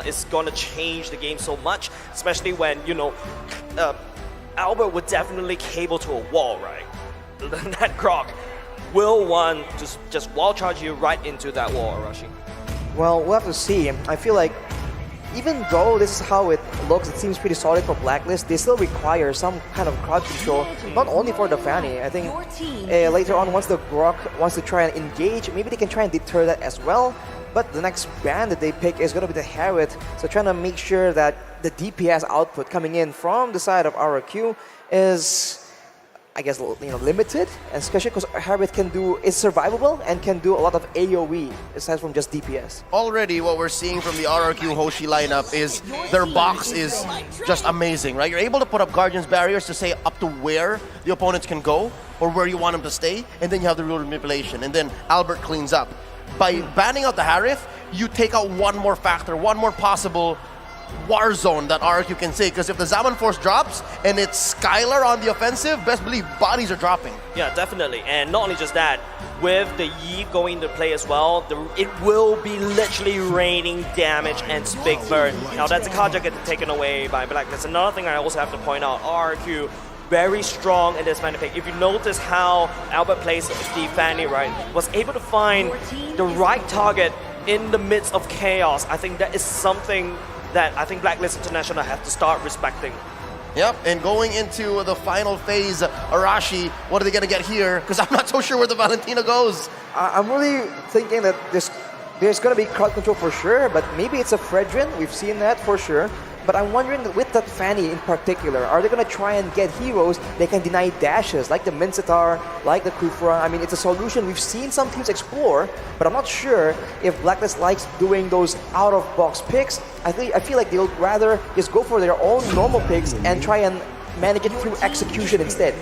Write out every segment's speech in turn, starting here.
is going to change the game so much, especially when, you know, Albert would definitely cable to a wall, right? That Grok will want to just wall charge you right into that wall, Arashi. Well, we'll have to see. I feel like even though this is how it looks, it seems pretty solid for Blacklist, they still require some kind of crowd control, not only for the Fanny. I think later on, once the Grok wants to try and engage, maybe they can try and deter that as well. But the next band that they pick is going to be the Harriet, so trying to make sure that the DPS output coming in from the side of RRQ is, I guess, limited, and especially because Harriet is survivable and can do a lot of AoE aside from just DPS. Already what we're seeing from the RRQ HOSHI lineup is their box is just amazing, right? You're able to put up Guardian's barriers to say up to where the opponents can go or where you want them to stay, and then you have the rule manipulation, and then Albert cleans up. By banning out the Harith, you take out one more factor, one more possible war zone that RRQ can say, because if the Zaman Force drops and it's Skylar on the offensive, best believe bodies are dropping. Yeah, definitely. And not only just that, with the Yi going into play as well, it will be literally raining damage and big burn. Now that's a card that gets taken away by BLAKLIST. Another thing I also have to point out, RRQ very strong in this Fanny pick. If you notice how Albert plays the Fanny, right, was able to find the right target in the midst of chaos. I think that is something that I think BLAKLIST International have to start respecting. Yep, and going into the final phase, Arashi, what are they going to get here? Because I'm not so sure where the Valentina goes. I'm really thinking that there's going to be crowd control for sure, but maybe it's a Fredrin. We've seen that for sure. But I'm wondering, with that Fanny in particular, are they going to try and get heroes that can deny dashes, like the Mincetar, like the Kufra? I mean, it's a solution we've seen some teams explore, but I'm not sure if BLAKLIST likes doing those out-of-box picks. I feel like they'll rather just go for their own normal picks and try and manage it through execution instead.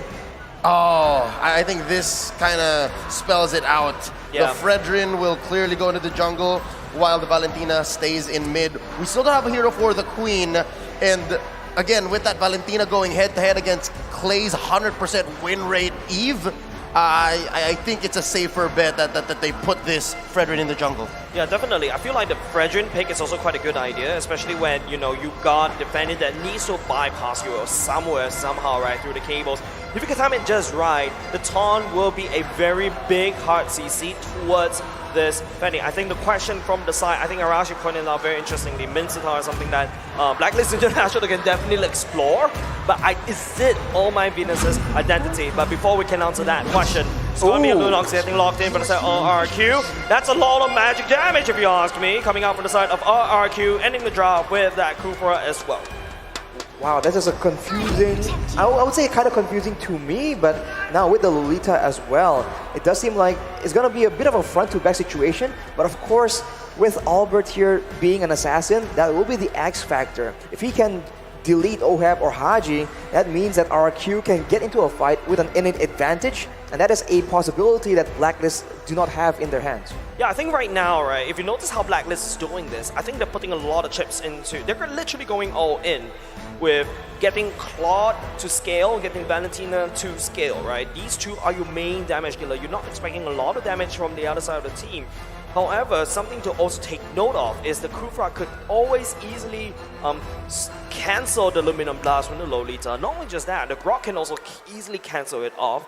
Oh, I think this kind of spells it out. Yeah. The Fredrin will clearly go into the jungle, while the Valentina stays in mid. We still don't have a hero for the Queen, and again, with that Valentina going head-to-head against Clay's 100% win rate Eve, I think it's a safer bet that they put this Fredrin in the jungle. Yeah, definitely. I feel like the Fredrin pick is also quite a good idea, especially when, you know, you got the Fanny that needs to bypass you somewhere, somehow, right, through the cables. If you can time it just right, the taunt will be a very big hard CC towards this Fanny. I think the question from the side, I think Arashi pointed out very interestingly, Mincetar is something that BLAKLIST International can definitely explore, but is it All My Venus's identity? But before we can answer that question, it's going to be a Lunox getting locked in from the side of RRQ. That's a lot of magic damage, if you ask me, coming out from the side of RRQ, ending the draft with that Kufra as well. Wow, this is a confusing, I would say kind of confusing to me, but now with the Lolita as well, it does seem like it's going to be a bit of a front-to-back situation, but of course, with Albert here being an assassin, that will be the X factor. If he can delete Ohab or Haji, that means that RRQ can get into a fight with an innate advantage, and that is a possibility that BLAKLIST do not have in their hands. Yeah, I think right now, right, if you notice how BLAKLIST is doing this, I think they're putting a lot of chips into, they're literally going all in with getting Claude to scale, getting Valentina to scale, right? These two are your main damage dealer. You're not expecting a lot of damage from the other side of the team. However, something to also take note of is the Kufra could always easily cancel the Luminum Blast from the Lolita. Not only just that, the Grok can also easily cancel it off.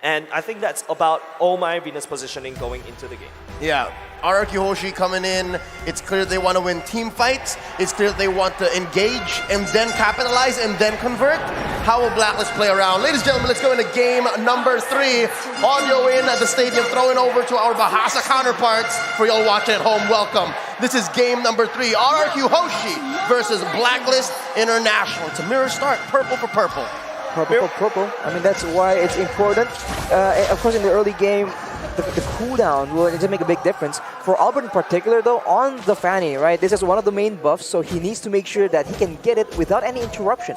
And I think that's about All My Venus positioning going into the game. Yeah, RRQ HOSHI coming in. It's clear they want to win team fights. It's clear they want to engage and then capitalize and then convert. How will BLAKLIST play around? Ladies and gentlemen, let's go into game number 3. Audio in at the stadium, throwing over to our Bahasa counterparts. For y'all watching at home, welcome. This is game number 3. RRQ HOSHI versus BLAKLIST International. It's a mirror start, purple for purple. Purple for purple. I mean, that's why it's important. Of course, in the early game, the cooldown will make a big difference. For Albert in particular, though, on the Fanny, right? This is one of the main buffs, so he needs to make sure that he can get it without any interruption.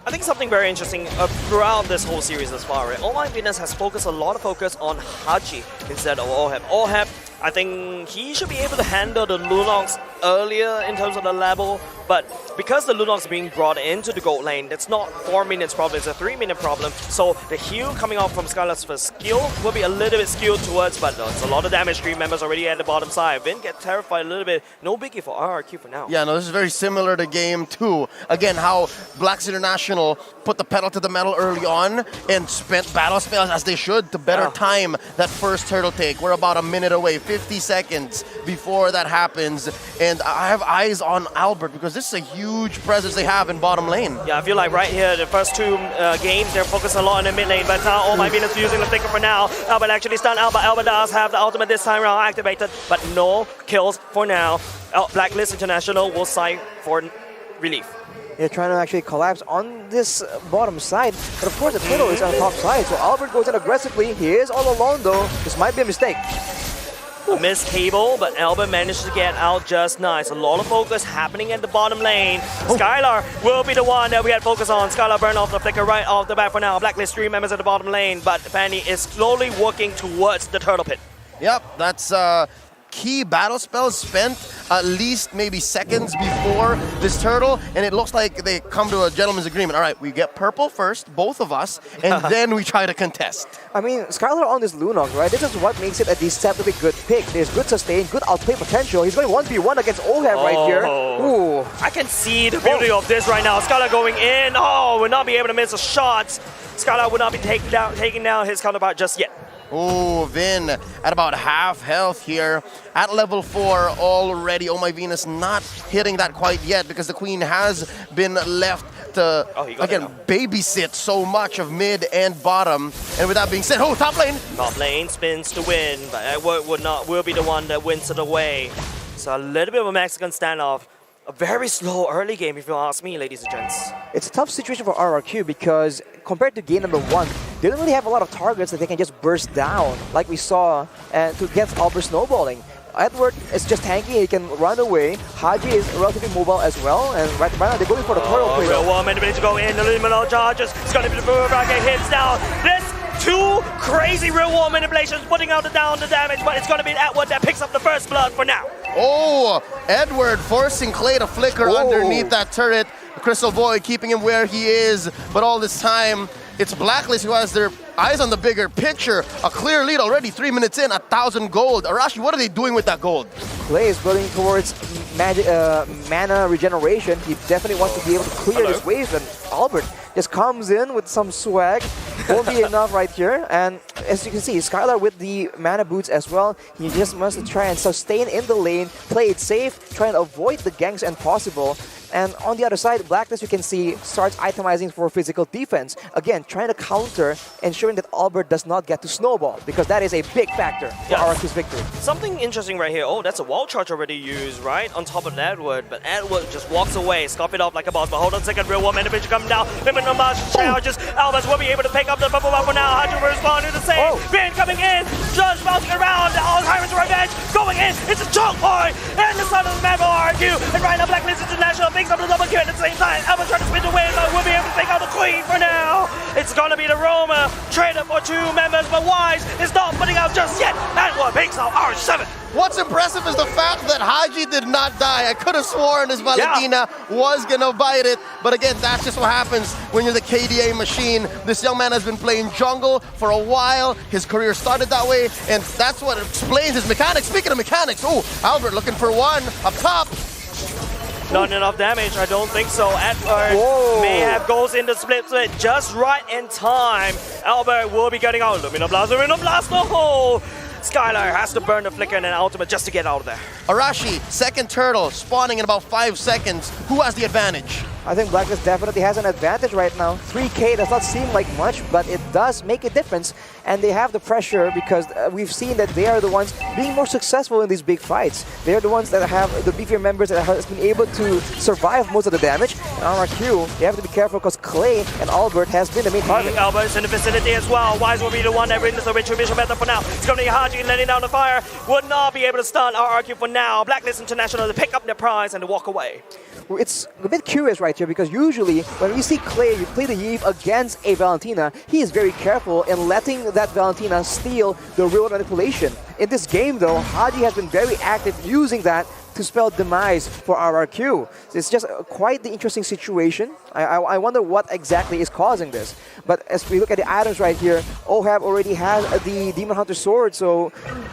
I think something very interesting throughout this whole series thus far, right? All My Venus has focused a lot of focus on Haji instead of Ohab. Ohab, I think he should be able to handle the Lunox earlier in terms of the level, But because the Lunox being brought into the gold lane, that's not 4 minutes problem, it's a 3-minute problem. So the heal coming out from Skylar's first skill will be a little bit skewed towards, but it's a lot of damage. 3 members already at the bottom side. Vin get terrified a little bit. No biggie for RRQ for now. Yeah, no, this is very similar to game 2. Again, how BLAKLIST International put the pedal to the metal early on and spent battle spells as they should to better time that first turtle take. We're about a minute away, 50 seconds before that happens. And I have eyes on Albert because this is a huge presence they have in bottom lane. Yeah, I feel like right here, the first 2 games, they're focused a lot on the mid lane, but now, oh my goodness, using the flicker for now. Albert actually stunned Albert. Albert does have the ultimate this time around activated, but no kills for now. BLAKLIST International will side for relief. They're trying to actually collapse on this bottom side, but of course the turtle is on the top side, so Albert goes in aggressively. He is all alone though. This might be a mistake. A missed cable, but Albert managed to get out just nice. A lot of focus happening at the bottom lane. Skylar will be the one that we had focus on. Skylar burn off the flicker right off the bat for now. BLAKLIST 3 members at the bottom lane, but Fanny is slowly working towards the turtle pit. Yep, that's key battle spells spent at least maybe seconds before this turtle, and it looks like they come to a gentleman's agreement. All right, we get purple first, both of us, and then we try to contest. I mean, Skylar on this Lunox, right? This is what makes it a deceptively good pick. There's good sustain, good outplay potential. He's going 1v1 against Oheb right here. Ooh. I can see the beauty of this right now. Skylar going in. Oh, will not be able to miss a shot. Skylar will not be taking down his counterpart just yet. Oh, Vin at about half health here at level 4 already. Oh my Venus not hitting that quite yet because the Queen has been left to, again, babysit so much of mid and bottom. And with that being said, top lane! Top lane spins to win, but Edward will be the one that wins it away. So a little bit of a Mexican standoff. A very slow early game, if you ask me, ladies and gents. It's a tough situation for RRQ because compared to game number 1, they don't really have a lot of targets that they can just burst down, like we saw to get Albert snowballing. Edward is just tanky, he can run away. HOSHI is relatively mobile as well, and right now they're going for the turtle play. Real one minute to go in, the luminal charges. It's going to be the boomer bracket hits down. This 2 crazy real war manipulations putting out down the damage, but it's going to be Edward that picks up the first blood for now. Oh, Edward forcing Clay to flicker underneath that turret. The Crystal Boy keeping him where he is, but all this time, it's BLAKLIST who has their eyes on the bigger picture. A clear lead already, 3 minutes in, 1,000 gold. Arashi, what are they doing with that gold? Clay is building towards mana regeneration. He definitely wants to be able to clear this wave, and Albert just comes in with some swag. Won't be enough right here. And as you can see, Skylar with the mana boots as well. He just must try and sustain in the lane, play it safe, try and avoid the ganks and possible. And on the other side, BLAKLIST, you can see, starts itemizing for physical defense. Again, trying to counter, ensuring that Albert does not get to snowball, because that is a big factor for RRQ's victory. Something interesting right here. Oh, that's a wall charge already used, right? On top of Edward, but Edward just walks away, scoff it off like a boss. But hold on a second, real one manipulation coming down. Limit on charges. Albert will be able to pick up the bubble for now. 100 will respond to the same. Vin coming in, just bouncing around. Alzheimer's revenge going in. It's a choke point, and the son of the man for RRQ. And right now, BLAKLIST International picks up the double kill at the same time. Albert trying to spin the win, but we'll be able to take out the Queen for now. It's gonna be the Roma traded for 2 members, but Wise is not putting out just yet. Edward picks out R7. What's impressive is the fact that HOSHI did not die. I could have sworn his Valentina was gonna bite it, but again, that's just what happens when you're the KDA machine. This young man has been playing jungle for a while. His career started that way, and that's what explains his mechanics. Speaking of mechanics, Albert looking for one up top. Not enough damage, I don't think so. Edward may have goes in the split just right in time. Albert will be getting out. Lumina Blast, oh! Skylar has to burn the flicker and an ultimate just to get out of there. Arashi, second turtle, spawning in about 5 seconds. Who has the advantage? I think BLAKLIST definitely has an advantage right now. 3K does not seem like much, but it does make a difference. And they have the pressure because we've seen that they are the ones being more successful in these big fights. They're the ones that have the beefier members that have been able to survive most of the damage. And RRQ, you have to be careful because Clay and Albert has been the main target. Albert's in the vicinity as well. Wise will be the one that wins the retribution method for now. It's going to be HOSHI letting down the fire. Would not be able to stun RRQ for now. BLAKLIST International to pick up their prize and to walk away. It's a bit curious right here because usually when we see Clay play the Eve against a Valentina, he is very careful in letting that Valentina steal the real manipulation. In this game though, HOSHI has been very active using that to spell demise for RRQ. It's just quite the interesting situation. I wonder what exactly is causing this. But as we look at the items right here, OHAB already has the Demon Hunter sword, so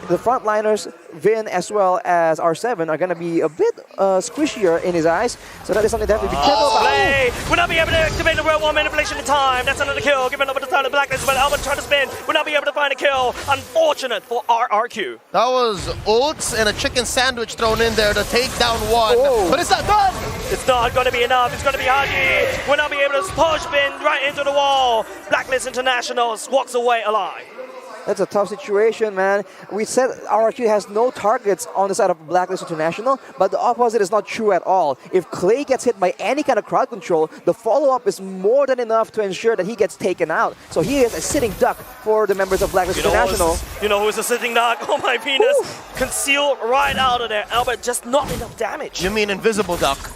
the frontliners, Vin as well as R7, are going to be a bit squishier in his eyes. So that is something they have to be careful about. Play! Will not be able to activate the real one manipulation in time. That's another kill. Given over the time of Blacklist, but Albert trying to spin. Will not be able to find a kill. Unfortunate for RRQ. That was ults and a chicken sandwich thrown in there to take down one. Oh. But it's not done! It's not going to be enough. It's going to be HOSHI. Will not be able to push spin right into the wall. Blacklist International walks away alive. That's a tough situation, man. We said RRQ has no targets on the side of Blacklist International, but the opposite is not true at all. If Clay gets hit by any kind of crowd control, the follow-up is more than enough to ensure that he gets taken out. So he is a sitting duck for the members of Blacklist International. You know who's a sitting duck? Oh my penis. Woo. Concealed right out of there. Albert, just not enough damage. You mean invisible duck?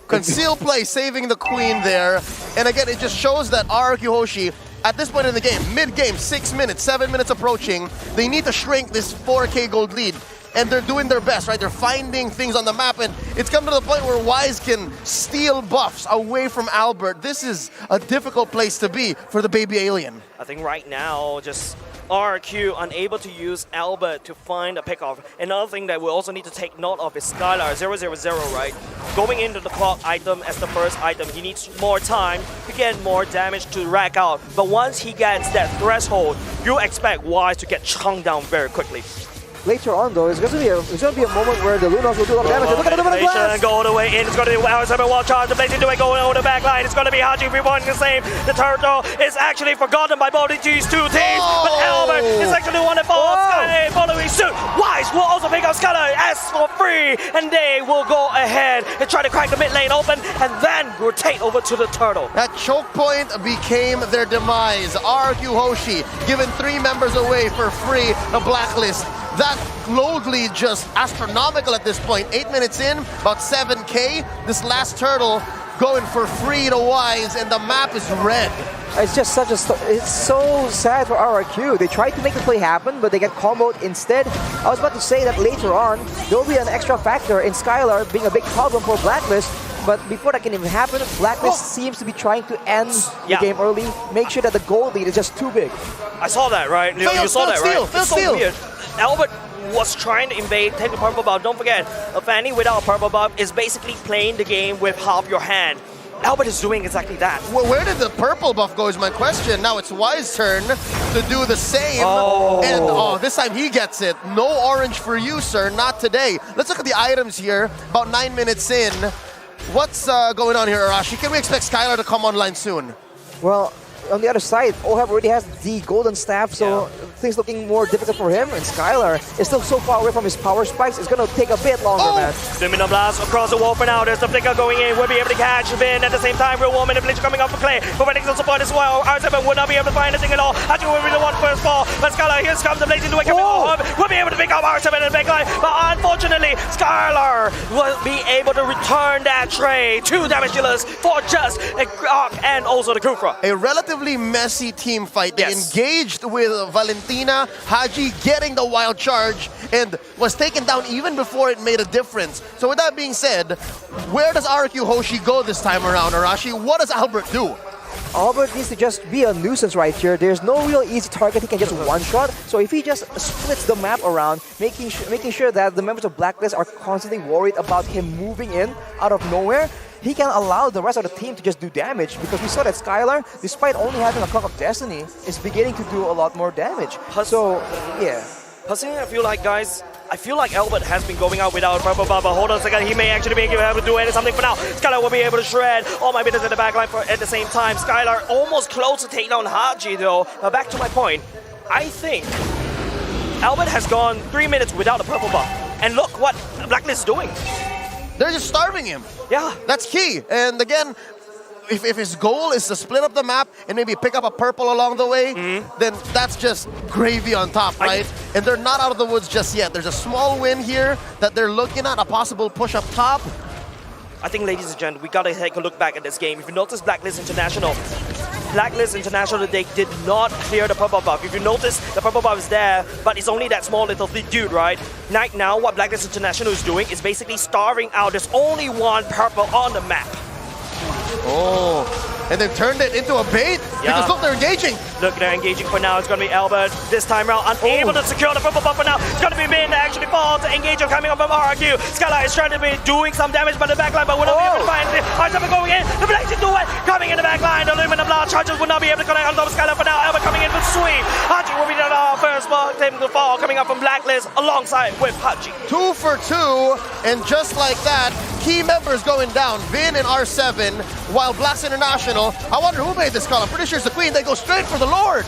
Conceal play, saving the queen there. And again, it just shows that RRQ HOSHI, at this point in the game, mid-game, 6 minutes, 7 minutes approaching, they need to shrink this 4K gold lead. And they're doing their best, right? They're finding things on the map, and it's come to the point where Wise can steal buffs away from Albert. This is a difficult place to be for the baby alien. I think right now, just RRQ unable to use Albert to find a pickoff. Another thing that we also need to take note of is Skylar 000, right? Going into the clock item as the first item, he needs more time to get more damage to rack out. But once he gets that threshold, you expect Wise to get chunked down very quickly. Later on, though, it's going to be a moment where the Lunos will do a lot of damage. Look at the glass! Go all the way in. It's going to be R7 wall charge. The Blazing Duet going over the back line. It's going to be HOSHI everyone the same. The turtle is actually forgotten by both these two teams. But Albert is actually the one that falls. Skylar following suit. Wise will also pick up Skylar as for free. And they will go ahead and try to crack the mid lane open and then rotate over to the turtle. That choke point became their demise. RRQ HOSHI giving 3 members away for free, the Blacklist. That load lead just astronomical at this point. 8 minutes in, about 7K. This last turtle going for free to Wise, and the map is red. It's just such a... It's so sad for RRQ. They tried to make the play happen, but they get comboed instead. I was about to say that later on, there will be an extra factor in Skylar being a big problem for Blacklist. But before that can even happen, Blacklist seems to be trying to end the game early. Make sure that the gold lead is just too big. I saw that, right? You saw that, right? It's so weird. Albert was trying to invade, take the purple buff. Don't forget, a Fanny without a purple buff is basically playing the game with half your hand. Albert is doing exactly that. Well, where did the purple buff go is my question. Now it's Wise's turn to do the same. And this time he gets it. No orange for you, sir. Not today. Let's look at the items here. About 9 minutes in. What's going on here, Arashi? Can we expect Skylar to come online soon? Well, on the other side, OHAB already has the golden staff, so things looking more difficult for him. And Skylar is still so far away from his power spikes. It's going to take a bit longer, man. Domino Blast across the wall for now. There's the flicker going in. We'll be able to catch Vin at the same time. Real Woman manipulation coming off for Clay. Providing some support as well. R7 would not be able to find anything at all. Actually, will be the one first fall. But Skylar, here comes the Blazing Duet coming off. We'll be able to pick up R7 in the back line. But unfortunately, Skylar will be able to return that tray. 2 damage dealers for just a Grok and also the Kufra. A relatively messy team fight. They engaged with Valentina, HOSHI getting the wild charge, and was taken down even before it made a difference. So with that being said, where does RRQ HOSHI go this time around, Arashi? What does Albert do? Albert needs to just be a nuisance right here. There's no real easy target he can just one-shot. So if he just splits the map around, making sure that the members of Blacklist are constantly worried about him moving in out of nowhere, he can allow the rest of the team to just do damage, because we saw that Skylar, despite only having a Cup of Destiny, is beginning to do a lot more damage. So, yeah. Personally, I feel like, guys, Albert has been going out without a purple buff. But hold on a second, he may actually be able to do something for now. Skylar will be able to shred all my business in the back line at the same time. Skylar almost close to take down HOSHI though. But back to my point, I think Albert has gone 3 minutes without a purple buff. And look what Blacklist is doing. They're just starving him. Yeah. That's key. And again, if his goal is to split up the map and maybe pick up a purple along the way, then that's just gravy on top, right? And they're not out of the woods just yet. There's a small win here that they're looking at, a possible push up top. I think, ladies and gentlemen, we gotta take a look back at this game. If you notice Blacklist International, BLAKLIST International, they did not clear the purple buff. If you notice, the purple buff is there, but it's only that small little dude, right? Right now, what BLAKLIST International is doing is basically starving out. There's only one purple on the map. Oh, and they've turned it into a bait? Yeah. Because look, they're engaging. Look, they're engaging for now. It's going to be Albert this time around, unable to secure the purple buff for now. It's going to be Min that actually falls to engage on coming up from RRQ. Skylar is trying to be doing some damage by the backline, but will not be able to find it. Artema going in. The blazing duet coming in the backline. The Lumen of Large Charges will not be able to connect on top of Skylar for now. Albert coming in for sweep. Haji will be the first team to fall, coming up from BLAKLIST alongside with Haji. 2 for 2, and just like that, key members going down. Vin and R7, while BLAKLIST International, I wonder who made this call. I'm pretty sure it's the Queen. They go straight for the Lord.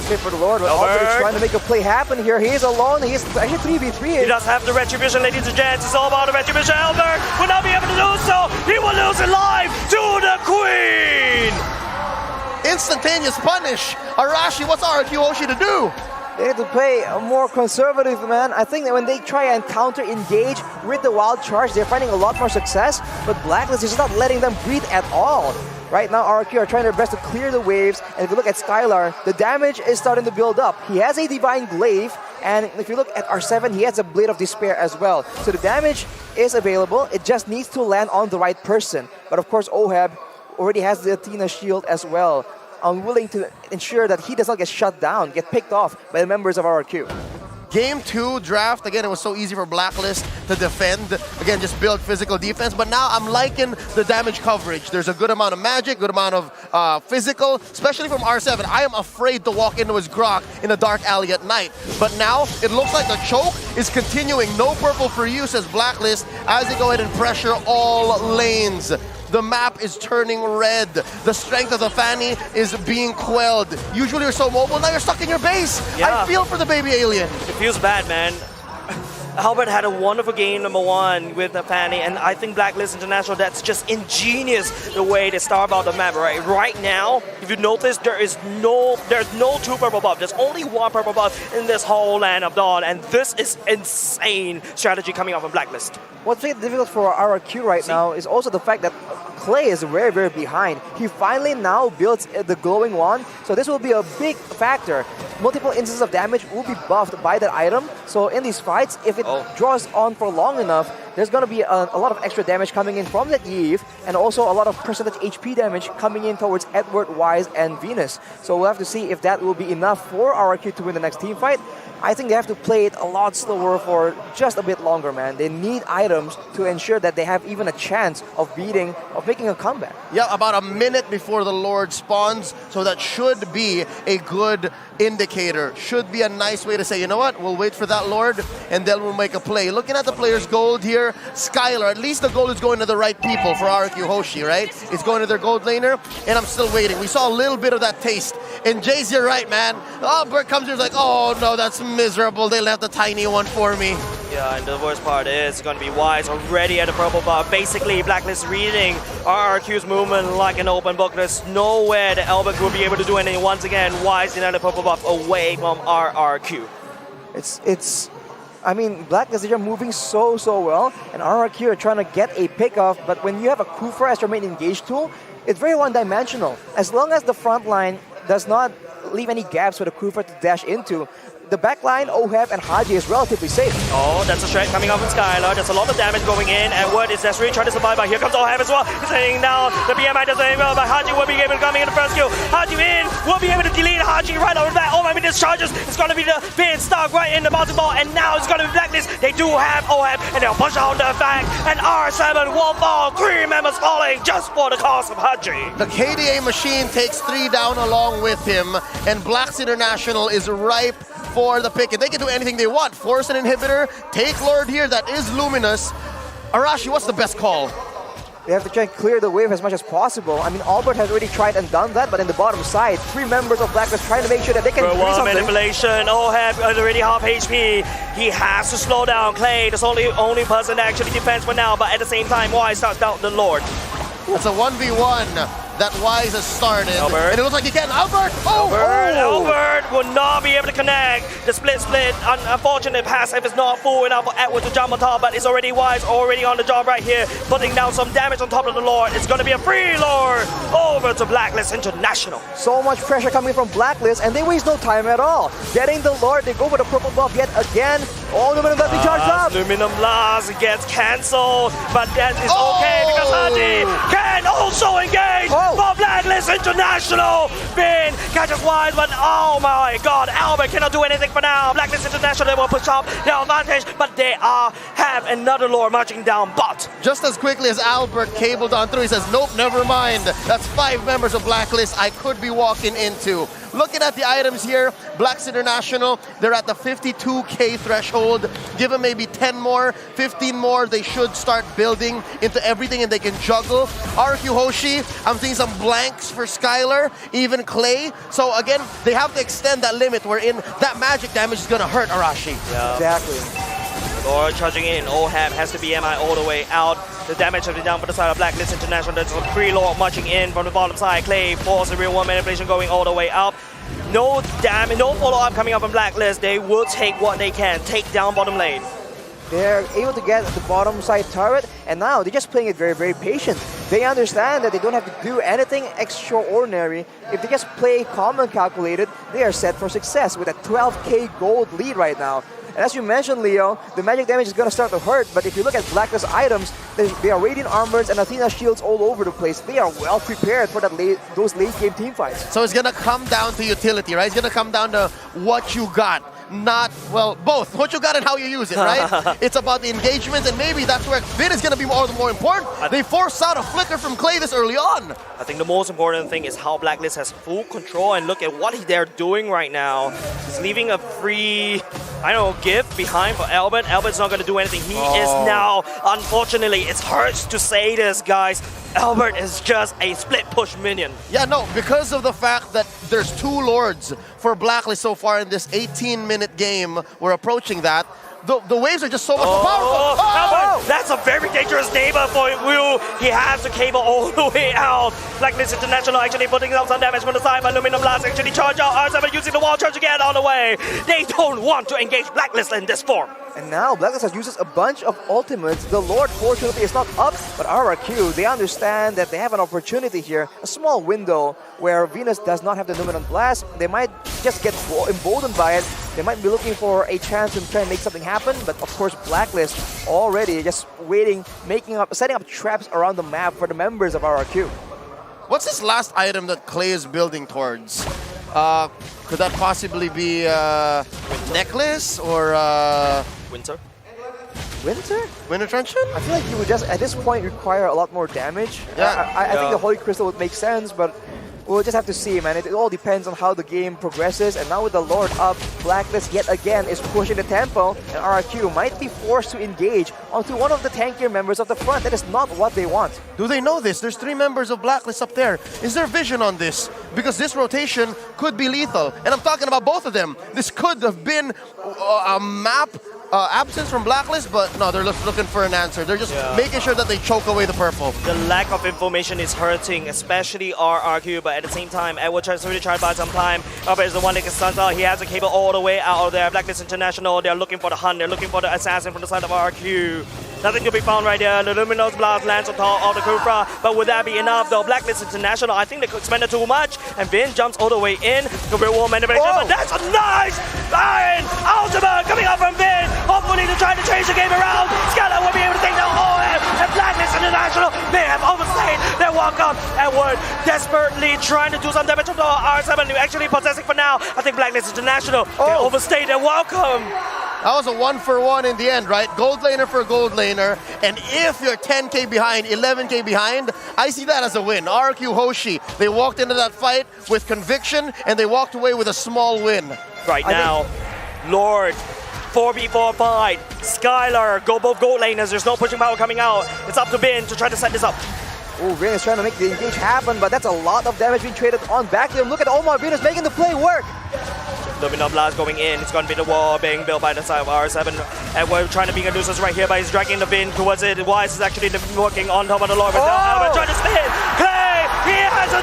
Straight for the Lord, but Albert is trying to make a play happen here. He is alone. He's actually 3v3. He does have the retribution, ladies and gents. It's all about the retribution. Albert will not be able to do so. He will lose it live to the Queen. Instantaneous punish. Arashi, what's RRQ HOSHI to do? They have to play more conservative, man. I think that when they try and counter-engage with the wild charge, they're finding a lot more success, but BLAKLIST is just not letting them breathe at all. Right now, RRQ are trying their best to clear the waves, and if you look at Skylar, the damage is starting to build up. He has a Divine Glaive, and if you look at R7, he has a Blade of Despair as well. So the damage is available, it just needs to land on the right person. But of course, Oheb already has the Athena shield as well. Unwilling to ensure that he does not get shut down, get picked off by the members of RRQ. Game 2 draft, again, it was so easy for BLAKLIST to defend. Again, just build physical defense. But now I'm liking the damage coverage. There's a good amount of magic, good amount of physical, especially from R7. I am afraid to walk into his grok in a dark alley at night. But now it looks like the choke is continuing. No purple for you, says BLAKLIST, as they go ahead and pressure all lanes. The map is turning red. The strength of the Fanny is being quelled. Usually you're so mobile, now you're stuck in your base. Yeah. I feel for the baby alien. It feels bad, man. Albert had a wonderful game number 1 with the Fanny, and I think BLAKLIST International, that's just ingenious the way they starve out the map, right? Right now, if you notice, there's no 2 purple buff. There's only 1 purple buff in this whole land of Dawn, and this is insane strategy coming out from BLAKLIST. What's really difficult for RRQ right now is also the fact that Clay is very, very behind. He finally now builds the glowing wand, so this will be a big factor. Multiple instances of damage will be buffed by that item, so in these fights, if it draws on for long enough, there's going to be a lot of extra damage coming in from that Eve, and also a lot of percentage HP damage coming in towards Edward, Wise, and Venus. So we'll have to see if that will be enough for RRQ to win the next team fight. I think they have to play it a lot slower for just a bit longer, man. They need items to ensure that they have even a chance of making a comeback. Yeah, about a minute before the Lord spawns, so that should be a good indicator. Should be a nice way to say, you know what, we'll wait for that Lord, and then we'll make a play. Looking at the players' gold here, Skylar, at least the gold is going to the right people for RRQ HOSHI, right? It's going to their gold laner, and I'm still waiting. We saw a little bit of that taste. And Jace, you're right, man. Oh, Bert comes here, like, oh no, that's miserable. They left a tiny one for me. Yeah, and the worst part is it's going to be Wise already at the purple buff. Basically, BLAKLIST reading RRQ's movement like an open book. There's nowhere that Albert will be able to do anything. Once again, Wise in the purple buff away from RRQ. I mean, BLAKLIST are moving so well, and RRQ are trying to get a pick off, but when you have a Kufa as your main engage tool, it's very one-dimensional. As long as the front line does not leave any gaps for the Kufa to dash into, the backline, Oheb, and Haji is relatively safe. Oh, that's a strike coming off from Skylar. There's a lot of damage going in. Edward is desperately trying to survive, but here comes Oheb as well. He's laying down. The BMI doesn't even well, but Haji will be able to come in the first kill. Haji in will be able to delete Haji right over that. Oh my goodness, charges. It's going to be the pin stuck right in the mountain ball, and now it's going to be BLAKLIST. They do have Oheb, and they'll push out the fang, and R7 will fall. 3 members falling just for the cost of Haji. The KDA machine takes 3 down along with him, and BLAKLIST International is ripe for the pick, and they can do anything they want. Force an inhibitor, take Lord here, that is Luminous. Arashi, what's the best call? They have to try and clear the wave as much as possible. I mean, Albert has already tried and done that, but in the bottom side, 3 members of BLAKLIST trying to make sure that they can do something. Manipulation, Oheb is already half HP. He has to slow down Clay. That's only person that actually defends for now, but at the same time, Wise starts down the Lord. That's a 1v1. that Wise has started. Albert. And it looks like he can. Albert! Oh! Albert will not be able to connect. The split. Unfortunate passive is not full enough for Edward to jump on top, but it's already Wise, already on the job right here, putting down some damage on top of the Lord. It's going to be a free Lord over to BLAKLIST International. So much pressure coming from BLAKLIST, and they waste no time at all. Getting the Lord, they go for the purple buff yet again. Oh, Luminum Blast being charged up. Luminum Blast gets cancelled, but that is okay because HOSHI can also engage for BLAKLIST International. Finn catches Wise, but oh my god, Albert cannot do anything for now. BLAKLIST International will push up their advantage, but they have another Lord marching down bot. Just as quickly as Albert cabled on through, he says, nope, never mind. That's 5 members of BLAKLIST I could be walking into. Looking at the items here, BLAKLIST International, they're at the 52k threshold. Give them maybe 10 more, 15 more, they should start building into everything and they can juggle. RRQ HOSHI, I'm seeing some blanks for Skylar, even Clay. So again, they have to extend that limit wherein that magic damage is gonna hurt Arashi. Yeah. Exactly. Lord charging in, Oham has to be MI all the way out. The damage of the down for the side of BLAKLIST International. There's a free Lord marching in from the bottom side. Clay forces the real one manipulation going all the way up. No damage, no follow-up coming up from BLAKLIST. They will take what they can, take down bottom lane. They're able to get the bottom side turret, and now they're just playing it very, very patient. They understand that they don't have to do anything extraordinary. If they just play calm and calculated, they are set for success with a 12k gold lead right now. And as you mentioned, Leo, the magic damage is going to start to hurt, but if you look at BLAKLIST items, they are Radiant Armors and Athena shields all over the place. They are well prepared for those late game team fights. So it's going to come down to utility, right? It's going to come down to what you got. Not, well, both. What you got and how you use it, right? It's about the engagement, and maybe that's where Finn is going to be more important. They forced out a flicker from Clay this early on. I think the most important thing is how BLAKLIST has full control, and look at what they're doing right now. He's leaving a free, I don't know, gift behind for Albert. Albert's not going to do anything. He is now, unfortunately, it hurts to say this, guys, Albert is just a split push minion. Yeah, no, because of the fact that there's 2 Lords for BLAKLIST so far in this 18-minute game, we're approaching that. The waves are just so much more powerful. Albert, that's a very dangerous neighbor for Will. He has the cable all the way out. BLAKLIST International actually putting down some damage from the side, but Luminum Blast actually charge out. R7 using the wall charge again on the way. They don't want to engage BLAKLIST in this form. And now BLAKLIST has uses a bunch of ultimates. The Lord fortunately is not up, but RRQ, they understand that they have an opportunity here, a small window where Venus does not have the Luminum Blast. They might just get emboldened by it. They might be looking for a chance to try and make something happen, but of course BLAKLIST already just waiting, setting up traps around the map for the members of RRQ. What's this last item that Clay is building towards? Could that possibly be necklace or Winter? Winter Truncheon? I feel like you would just, at this point, require a lot more damage. Yeah. I think the Holy Crystal would make sense, but we'll just have to see, man. It all depends on how the game progresses. And now with the Lord up, BLAKLIST yet again is pushing the tempo, and RRQ might be forced to engage onto one of the tankier members of the front. That is not what they want. Do they know this? There's 3 members of BLAKLIST up there. Is there vision on this? Because this rotation could be lethal. And I'm talking about both of them. This could have been a map absence from BLAKLIST, but no, they're looking for an answer. They're just making sure that they choke away the purple. The lack of information is hurting, especially RRQ, but at the same time, Edward tries to really try to buy some time. Albert is the one that can stun out. He has a cable all the way out of there. BLAKLIST International, they're looking for the hunt. They're looking for the assassin from the side of RRQ. Nothing to be found right there. The Luminous Blast lands on top of the Kufra, but would that be enough though? BLAKLIST International, I think they could spend it too much, and Vin jumps all the way in. The real war manipulation, but that's a nice iron ultimate coming up from Vin. Hopefully to try to change the game around. Skylar will be able to take down OM, and BLAKLIST International may have overstayed their welcome. Edward desperately trying to do some damage to the R7, actually possessing for now. I think BLAKLIST International, they overstayed their welcome. That was a 1-for-1 in the end, right? Gold laner for gold laner. And if you're 10k behind, 11k behind, I see that as a win. RRQ HOSHI, they walked into that fight with conviction, and they walked away with a small win. Right now, Lord, 4v4 fight. Skylar, go both gold laners. There's no pushing power coming out. It's up to Bin to try to set this up. Oh, Vin is trying to make the engage happen, but that's a lot of damage being traded on back to him. Look at Omar, Vin is making the play work. Luminous Blast going in. It's going to be the wall being built by the side of R7. And we're trying to be a nuisance right here, but he's dragging the Bin towards it. Wise is actually working on top of the Lord. But now Albert trying to spin. Clay, he has a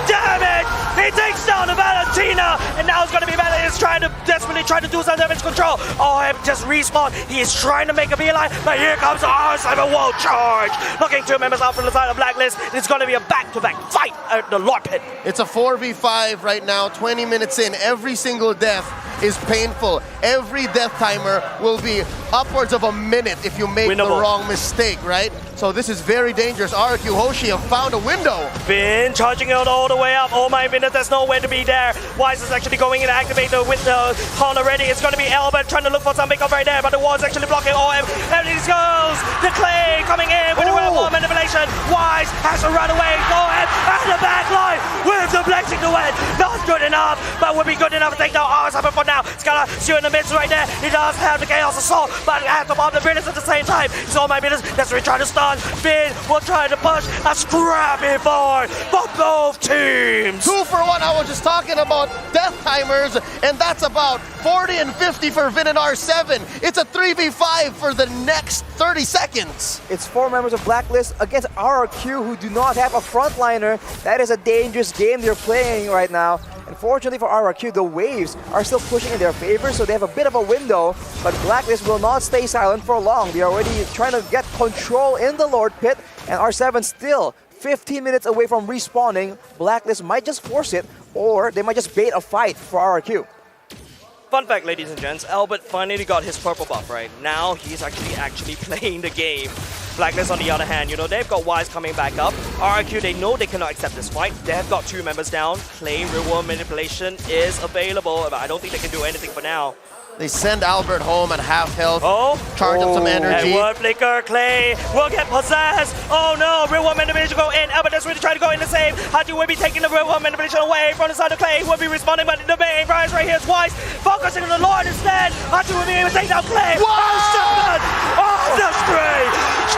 He takes down the Valentina, and now it's going to be BLAKLIST desperately trying to do some damage control. OM just respawn. He is trying to make a beeline, but here comes R7 wall charge. Looking 2 members out from the side of BLAKLIST. It's going to be a back-to-back fight at the Lord Pit. It's a 4v5 right now, 20 minutes in. Every single death is painful. Every death timer will be upwards of a minute if you make the wrong mistake, right? So this is very dangerous. RRQ HOSHI have found a window. Finn charging out all the way up. Oh my goodness, there's nowhere to be there. Wise is actually going in to activate the window con already. It's going to be Albert trying to look for something up right there, but the wall is actually blocking OM. And it goes. The Clay coming in with the wall manipulation. Wise has to run away. OM and the back line with the blessing to win. Not good enough, but would be good enough to take down R7 for now. It's got a shoot in the midst right there. He does have the Chaos Assault, but he has to bomb the British at the same time. So my goodness, that's what we're trying to stun. Finn will try to push a scrappy board for both teams. 2 for 1. I was just talking about death timers, and that's about 40 and 50 for Vin and R7. It's a 3v5 for the next 30 seconds. It's 4 members of BLAKLIST against RRQ, who do not have a frontliner. That is a dangerous game they're playing right now. Unfortunately for RRQ, the waves are still pushing in their favor, so they have a bit of a window, but BLAKLIST will not stay silent for long. They're already trying to get control in the Lord Pit, and R7 still 15 minutes away from respawning. BLAKLIST might just force it, or they might just bait a fight for RRQ. Fun fact, ladies and gents, Albert finally got his purple buff, right? Now he's actually playing the game. BLAKLIST, on the other hand, you know, they've got Wise coming back up. RRQ, they know they cannot accept this fight. They've got 2 members down. Clay reward manipulation is available, but I don't think they can do anything for now. They send Albert home at half health. Charge up some energy. And one flicker, Clay will get possessed. Oh no, reward manipulation go in. Albert is really trying to go in the save. Haji will be taking the reward manipulation away from the side of Clay. He will be responding, but the main prize right here is Wise. Focusing on the Lord instead. Haji will be able to take down Clay. Oh, the stray.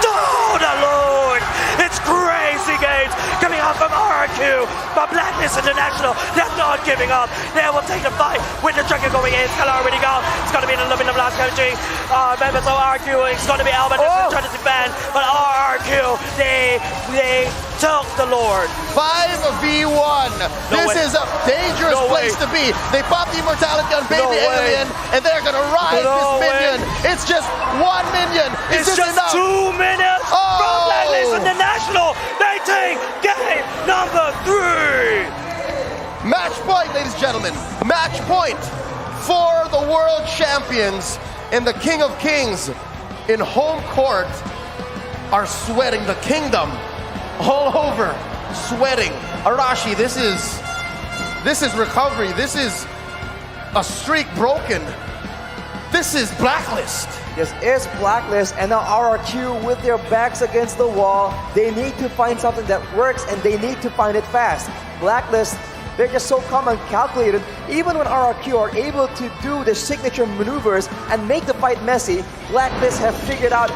Oh, the Lord. It's crazy games coming out from RRQ, but BLAKLIST International, they're not giving up. They will take the fight with the trigger going in. It's gonna already go. It's gonna be the limit of last country. Members of RRQ, it's gonna be Albert trying to defend, but RRQ, they took the Lord. 5v1. This is a dangerous place to be. They pop the immortality on Baby Alien, and they're gonna rise this minion. It's just 1 minion. It's just enough? 2 minutes from BLAKLIST International. They take game number 3. Match point, ladies and gentlemen. Match point for the world champions, and the King of Kings in home court are sweating the kingdom all over, sweating. Arashi, this is recovery. This is a streak broken. This is BLAKLIST. This is BLAKLIST, and now RRQ with their backs against the wall. They need to find something that works, and they need to find it fast. BLAKLIST, they're just so calm and calculated. Even when RRQ are able to do the signature maneuvers and make the fight messy, BLAKLIST have figured out